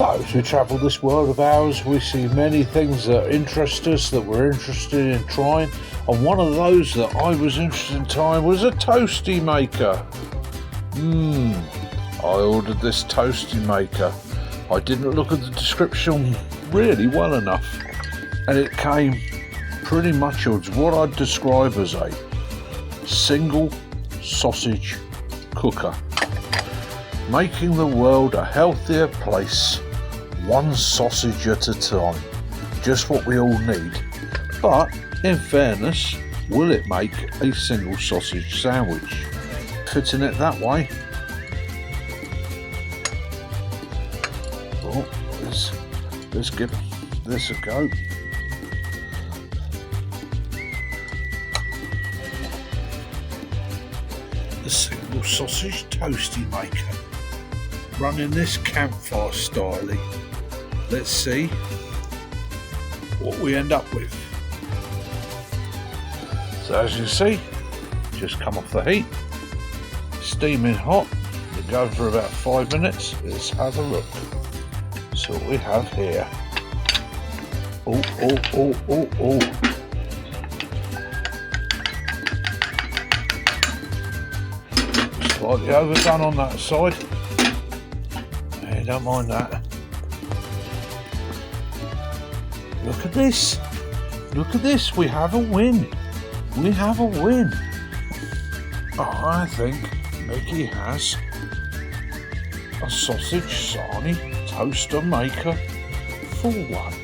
So, as we travel this world of ours, we see many things that interest us, that we're interested in trying. And one of those that I was interested in trying was a toasty maker. I ordered this toasty maker. I didn't look at the description really well enough, and it came pretty much as what I'd describe as a single sausage cooker, making the world a healthier place, one sausage at a time. Just what we all need. But in fairness, will it make a single sausage sandwich? Fitting it that way. Oh, let's give this a go. The single sausage toasty maker, running this campfire style. Let's see what we end up with. So as you see, just come off the heat, steaming hot. We're going for about 5 minutes. Let's have a look. So what we have here. Oh. Slightly overdone on that side. Hey, don't mind that. Look at this. Look at this. We have a win. We have a win. Oh, I think Mickey has a sausage sarnie toaster maker for one.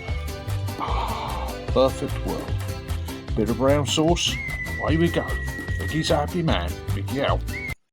Perfect world. Bit of brown sauce. Away we go. Mickey's a happy man. Mickey out.